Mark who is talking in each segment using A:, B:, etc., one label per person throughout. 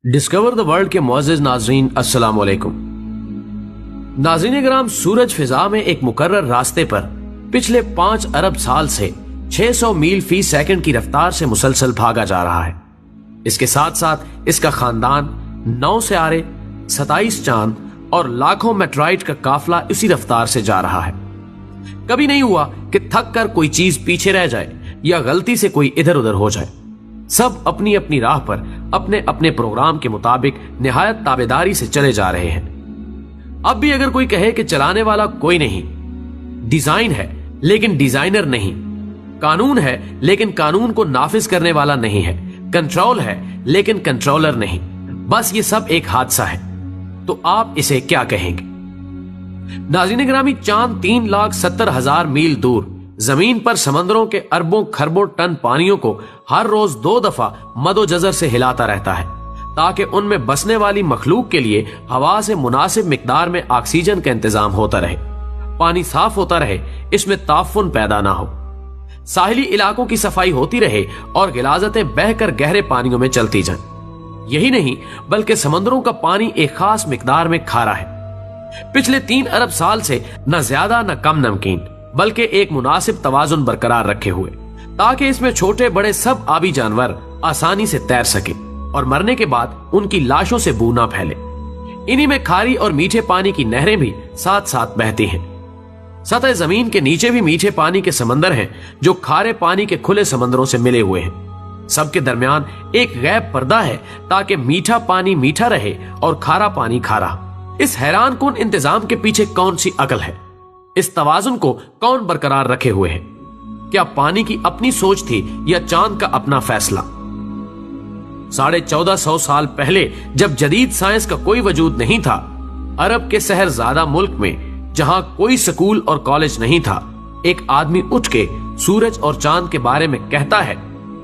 A: Discover the world के मुअज़्ज़िज़ नाज़रीन, अस्सलाम वालेकुम। नाज़रीन कराम, सूरज फिजा में एक मुकर्रर रास्ते पर पिछले 5 अरब साल से 600 मील फी सेकंड की रफ्तार से मुसलसल भागा जा रहा है। इसके साथ साथ इसका खानदान 9 सियारे, 27 चांद और लाखों मेट्राइट का काफिला इसी रफ्तार से जा रहा है। कभी नहीं हुआ कि थक कर कोई चीज पीछे रह जाए या गलती से कोई इधर उधर हो जाए। सब अपनी अपनी राह पर अपने अपने प्रोग्राम के मुताबिक निहायत ताबेदारी से चले जा रहे हैं। अब भी अगर कोई कहे कि चलाने वाला कोई नहीं, डिजाइन है लेकिन डिजाइनर नहीं, कानून है लेकिन कानून को नाफिज करने वाला नहीं है, कंट्रोल है लेकिन कंट्रोलर नहीं, बस ये सब एक हादसा है, तो आप इसे क्या कहेंगे? नाज़रीन गिरामी, चांद 3,70,000 मील दूर जमीन पर समंदरों के अरबों खरबों टन पानियों को हर रोज 2 दफा मदोजजर से हिलाता रहता है ताकि उनमें बसने वाली मखलूक के लिए हवा से मुनासिब मिकदार में ऑक्सीजन का इंतजाम होता रहे, पानी साफ होता रहे, इसमें ताफुन पैदा ना हो, साहिली इलाकों की सफाई होती रहे और गिलाजतें बहकर गहरे पानियों में चलती जाएं। यही नहीं बल्कि समंदरों का पानी एक खास मिकदार में खारा है। पिछले 3 अरब साल से न ज्यादा न कम नमकीन बल्कि एक मुनासिब तवाजुन बरकरार रखे हुए ताकि इसमें छोटे बड़े सब आबी जानवर आसानी से तैर सके और मरने के बाद उनकी लाशों से बू ना फैले। इन्हीं में खारी और मीठे पानी की नहरें भी साथ साथ बहती हैं। सतह जमीन के नीचे भी मीठे पानी के समंदर हैं जो खारे पानी के खुले समंदरों से मिले हुए हैं। सबके दरमियान एक गैब पर्दा है ताकि मीठा पानी मीठा रहे और खारा पानी खारा। इस हैरान कुन इंतजाम के पीछे कौन सी अकल है? इस तवाजुन को कौन बरकरार रखे हुए है? क्या पानी की अपनी सोच थी या चांद का अपना फैसला? 1450 साल पहले जब जदीद साइंस का कोई वजूद नहीं था, अरब के शहरजादा मुल्क में जहां कोई स्कूल और कॉलेज नहीं था, एक आदमी उठ के सूरज और चांद के बारे में कहता है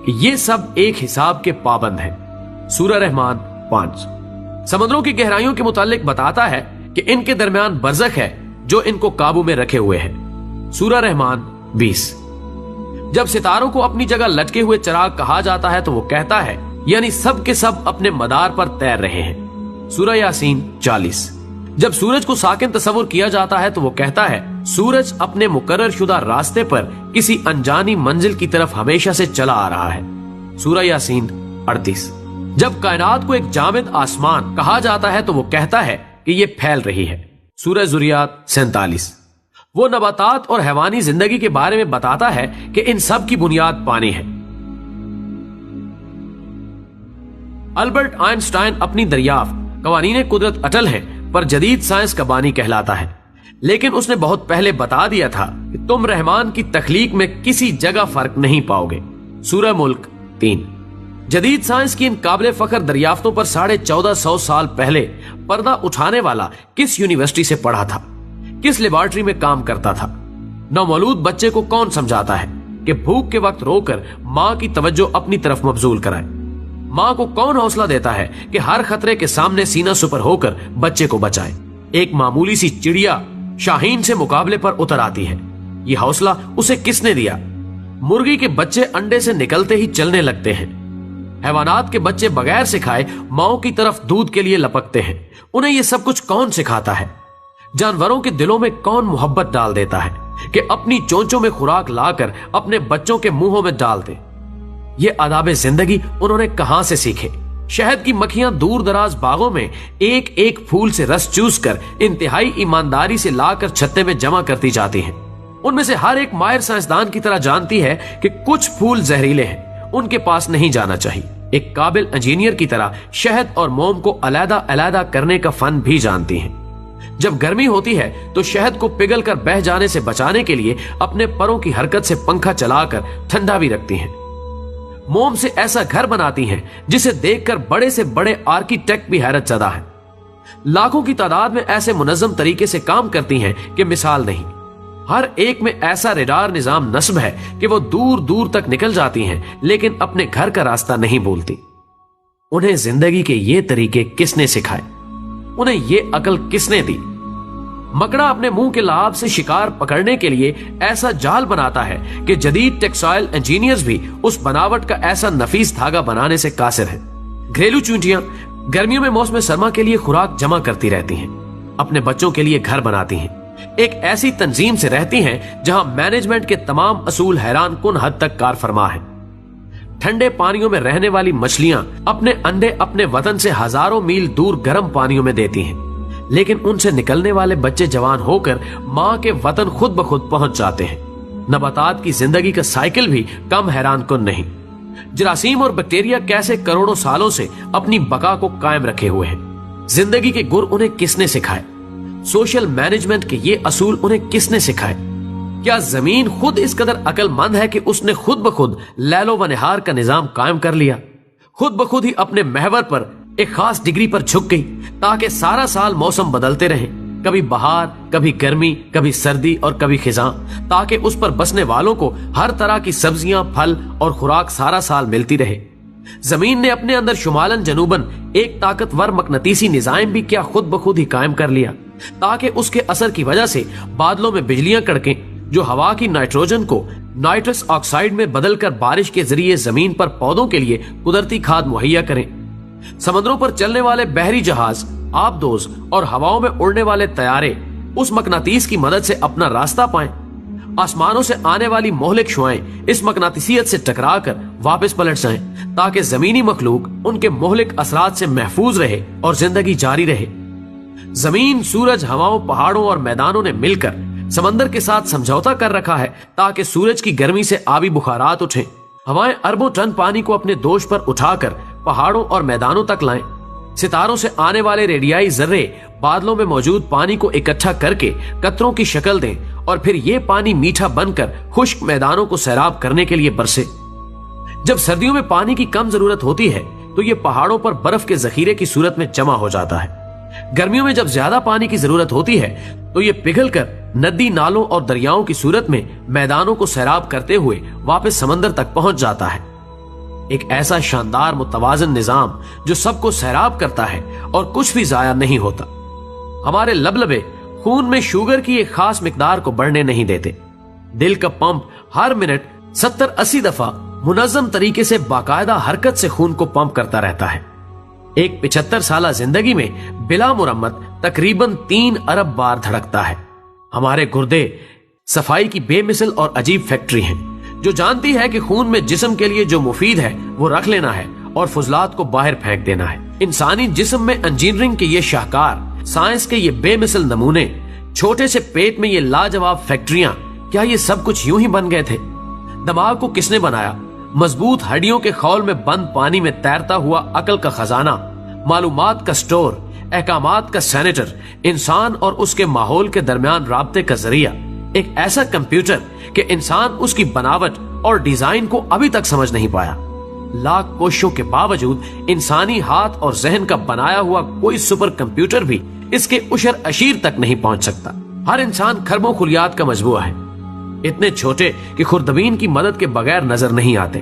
A: कि ये सब एक हिसाब के पाबंद हैं। सूरह रहमान 5 समंदरों की गहराइयों के मुतालिक बताता है कि इनके दरमियान बरज़ख है जो इनको काबू में रखे हुए है। सूरह रहमान 20 जब सितारों को अपनी जगह लटके हुए चिराग कहा जाता है तो वो कहता है यानी सब के सब अपने मदार पर तैर रहे हैं। सूरह यासीन 40 जब सूरज को साकिन तस्वुर किया जाता है तो वो कहता है सूरज अपने मुकर्रर शुदा रास्ते पर किसी अनजानी मंजिल की तरफ हमेशा से चला आ रहा है। सूरह यासीन 38 जब कायनात को एक जामिद आसमान कहा जाता है तो वो कहता है कि ये फैल रही है। सूरह ज़ुरियात 47 वो नबातात और हैवानी जिंदगी के बारे में बताता है कि इन सब की बुनियाद पानी है। अल्बर्ट आइंस्टाइन अपनी दरियाफ्त कवानीने कुदरत अटल है पर जदीद साइंस का बानी कहलाता है, लेकिन उसने बहुत पहले बता दिया था कि तुम रहमान की तख्लीक में किसी जगह फर्क नहीं पाओगे। सूरह मुल्क 3 जदीद साइंस की इन काबिल फख्र दरियाफ्तों पर 1450 साल पहले पर्दा उठाने वाला किस यूनिवर्सिटी से पढ़ा था, किस लेबोरेटरी में काम करता था? नवमौलूद बच्चे को कौन समझाता है कि भूख के वक्त रोकर माँ की तवज्जो अपनी तरफ मबजूल कराए? माँ को कौन हौसला देता है कि हर खतरे के सामने सीना सुपर होकर बच्चे को बचाए? एक मामूली सी चिड़िया शाहीन से मुकाबले पर उतर आती है। ये हौसला उसे किसने दिया? मुर्गी के बच्चे अंडे से निकलते ही चलने लगते हैं। हैवानात के बच्चे बगैर सिखाए माओ की तरफ दूध के लिए लपकते हैं। उन्हें ये सब कुछ कौन सिखाता है? जानवरों के दिलों में कौन मोहब्बत डाल देता है कि अपनी चोंचों में खुराक लाकर अपने बच्चों के मुंहों में डाल दे? ये आदाबे जिंदगी उन्होंने कहां से सीखे? शहद की मक्खियां दूर दराज बागों में एक एक फूल से रस चूस कर इंतहाई ईमानदारी से लाकर छत्ते में जमा करती जाती हैं। उनमें से हर एक माहिर साइंसदान की तरह जानती है कि कुछ फूल जहरीले हैं, उनके पास नहीं जाना चाहिए। एक काबिल इंजीनियर की तरह शहद और मोम को अलग अलग करने का फन भी जानती हैं। जब गर्मी होती है तो शहद को पिघल कर बह जाने से बचाने के लिए अपने परों की हरकत से पंखा चलाकर ठंडा भी रखती हैं। मोम से ऐसा घर बनाती हैं जिसे देखकर बड़े से बड़े आर्किटेक्ट भी हैरत ज़दा हैं। लाखों की तादाद में ऐसे मुनज़्ज़म तरीके से काम करती हैं कि मिसाल नहीं। हर एक में ऐसा रेडार निजाम नस्ब है कि वो दूर दूर तक निकल जाती हैं लेकिन अपने घर का रास्ता नहीं भूलती। उन्हें जिंदगी के ये तरीके किसने सिखाए? उन्हें ये अकल किसने दी? मकड़ा अपने मुंह के लाभ से शिकार पकड़ने के लिए ऐसा जाल बनाता है कि जदीद टेक्सटाइल इंजीनियर्स भी उस बनावट का ऐसा नफीस धागा बनाने से कासिर है। घरेलू चूंटियां गर्मियों में मौसम सरमा के लिए खुराक जमा करती रहती हैं, अपने बच्चों के लिए घर बनाती हैं, एक ऐसी तंजीम से रहती हैं जहां मैनेजमेंट के तमाम असूल हैरान कुन हद तक कार फरमा है। ठंडे पानियों में रहने वाली मछलियां अपने अंडे अपने वतन से हजारों मील दूर गर्म पानियों में देती हैं, लेकिन उनसे निकलने वाले बच्चे जवान होकर माँ के वतन खुद ब खुद पहुंच जाते हैं। नबातात की जिंदगी का साइकिल भी कम हैरान कुन नहीं। जरासीम और बैक्टीरिया कैसे करोड़ों सालों से अपनी बका को कायम रखे हुए हैं। जिंदगी के गुर उन्हें किसने सिखाए? सोशल मैनेजमेंट के ये असूल उन्हें किसने सिखाए? क्या जमीन खुद इस कदर अक्लमंद है कि उसने खुद ब खुद लैलो व निहार का निजाम कायम कर लिया? खुद ब खुद ही अपने महवर पर एक खास डिग्री पर झुक गई ताकि सारा साल मौसम बदलते रहे, कभी बहार, कभी गर्मी, कभी सर्दी और कभी खिजां, ताकि उस पर बसने वालों को हर तरह की सब्जियां, फल और खुराक सारा साल मिलती रहे। जमीन ने अपने अंदर शुमालन जनूबन एक ताकतवर मकनतीसी निजाम भी क्या खुद ब खुद ही कायम कर लिया, ताकि उसके असर की वजह से बादलों में बिजलियां कड़कें जो हवा की नाइट्रोजन को नाइट्रस ऑक्साइड में बदलकर बारिश के जरिए जमीन पर पौधों के लिए कुदरती खाद मुहैया करें। समंदरों पर चलने वाले बहरी जहाज, आबदोज और हवाओं में उड़ने वाले तैयारे उस मकनातीस की मदद से अपना रास्ता पाएं। आसमानों से आने वाली मोहलिक शुआएं इस मकनातीसियत से टकराकर वापस पलट जाएं, ताकि जमीनी मखलूक उनके मोहलिक असरात से महफूज रहे और जिंदगी जारी रहे। जमीन, सूरज, हवाओं, पहाड़ों और मैदानों ने मिलकर समंदर के साथ समझौता कर रखा है ताकि सूरज की गर्मी से आबी बुखारात उठें। हवाएं अरबों टन पानी को अपने दोष पर उठाकर पहाड़ों और मैदानों तक लाएं। सितारों से आने वाले रेडियाई जर्रे बादलों में मौजूद पानी को इकट्ठा करके कतरों की शक्ल दें और फिर ये पानी मीठा बनकर खुश्क मैदानों को सैराब करने के लिए बरसे। जब सर्दियों में पानी की कम जरूरत होती है तो ये पहाड़ों पर बर्फ के जखीरे की सूरत में जमा हो जाता है। गर्मियों में जब ज्यादा पानी की जरूरत होती है तो ये पिघलकर नदी, नालों और दरियाओं की सूरत में मैदानों को सैराब करते हुए वापस समंदर तक पहुंच जाता है। एक ऐसा शानदार मुतवाजन निजाम जो सबको सैराब करता है और कुछ भी जाया नहीं होता। हमारे लबलबे खून में शुगर की एक खास मिकदार को बढ़ने नहीं देते। दिल का पंप हर मिनट 70-80 दफा मुनज़्ज़म तरीके से बाकायदा हरकत से खून को पंप करता रहता है। एक 75 साला जिंदगी में बिला मुरम्मत तकरीबन 3 अरब बार धड़कता है। हमारे गुर्दे सफाई की बेमिसल और अजीब फैक्ट्री हैं जो जानती है कि खून में जिस्म के लिए जो मुफीद है वो रख लेना है और फुजलात को बाहर फेंक देना है। इंसानी जिस्म में इंजीनियरिंग के ये शाहकार, साइंस के ये बेमिसल नमूने, छोटे से पेट में ये लाजवाब फैक्ट्रियां, क्या ये सब कुछ यूं ही बन गए थे? दिमाग को किसने बनाया? मजबूत हड्डियों के खौल में बंद पानी में तैरता हुआ अकल का खजाना, मालूमात का स्टोर, अहकामात का सेनेटर, इंसान और उसके माहौल के दरमियान राब्ते का जरिया, एक ऐसा कंप्यूटर कि इंसान उसकी बनावट और डिजाइन को अभी तक समझ नहीं पाया। लाख कोशिशों के बावजूद इंसानी हाथ और जहन का बनाया हुआ कोई सुपर कंप्यूटर भी इसके उशर अशीर तक नहीं पहुंच सकता। हर इंसान खरबों खुलियात का मजबूआ है, इतने छोटे कि खुर्दबीन की मदद के बगैर नजर नहीं आते,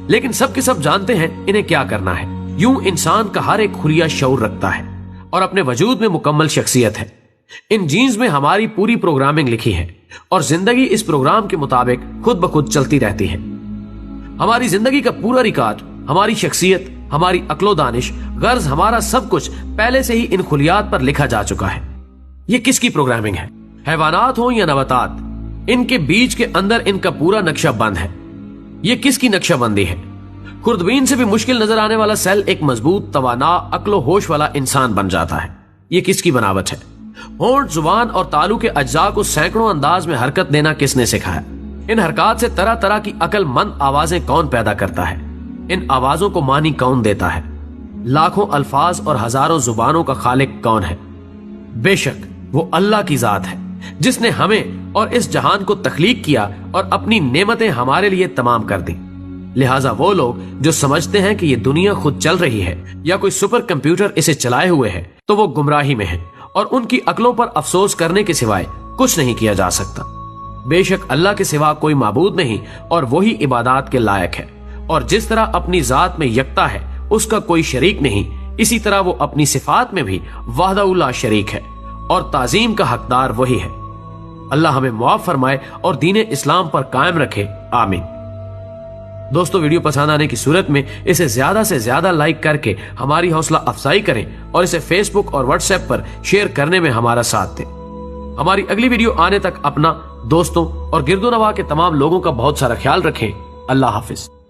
A: लेकिन सब के सब जानते हैं इन्हें क्या करना है। यूं इंसान का हर एक खुलिया शऊर रखता है और अपने वजूद में मुकम्मल शख्सियत है। इन जीन्स में हमारी पूरी प्रोग्रामिंग लिखी है और जिंदगी इस प्रोग्राम के मुताबिक खुद ब खुद चलती रहती है। हमारी जिंदगी का पूरा रिकॉर्ड, हमारी शख्सियत, हमारी अक्लो दानिश, गर्ज, हमारा सब कुछ पहले से ही इन खुलियात पर लिखा जा चुका है। ये किसकी प्रोग्रामिंग है? हैवानात हो या नबातात, इनके बीच के अंदर इनका पूरा नक्शा बंद है। ये किसकी नक्शाबंदी है? खुर्दबीन से भी मुश्किल नजर आने वाला सेल एक मजबूत, तवाना, अक्लो होश वाला इंसान बन जाता है। ये किसकी बनावट है? होंठ, जुबान और तालू के अज्जा को सैकड़ों अंदाज में हरकत देना किसने सिखाया? इन हरकत से तरह तरह की अक्लमंद आवाजें कौन पैदा करता है? इन आवाजों को मानी कौन देता है? लाखों अल्फाज और हजारों जुबानों का खालिक कौन है? बेशक वो अल्लाह की जात है जिसने हमें और इस जहान को तख्लीक किया और अपनी नेमतें हमारे लिए तमाम कर दी। लिहाजा वो लोग जो समझते हैं कि ये दुनिया खुद चल रही है या कोई सुपर कंप्यूटर इसे चलाए हुए है, तो वो गुमराही में है और उनकी अक्लों पर अफसोस करने के सिवाय कुछ नहीं किया जा सकता। बेशक अल्लाह के सिवा कोई माबूद नहीं और वही इबादत के लायक है, और जिस तरह अपनी जात में यकता है, उसका कोई शरीक नहीं, इसी तरह वो अपनी सिफात में भी वाहदाउल्ला शरीक है और ताजीम का हकदार वही है। अल्लाह हमें मुआफ फरमाए और दीन इस्लाम पर कायम रखे। आमीन। دوستو ویڈیو پسند آنے کی صورت میں اسے زیادہ سے زیادہ لائک کر کے ہماری حوصلہ افزائی کریں اور اسے فیس بک اور واٹس ایپ پر شیئر کرنے میں ہمارا ساتھ دیں۔ ہماری اگلی ویڈیو آنے تک اپنا، دوستوں اور گرد و نواح کے تمام لوگوں کا بہت سارا خیال رکھیں۔ اللہ حافظ۔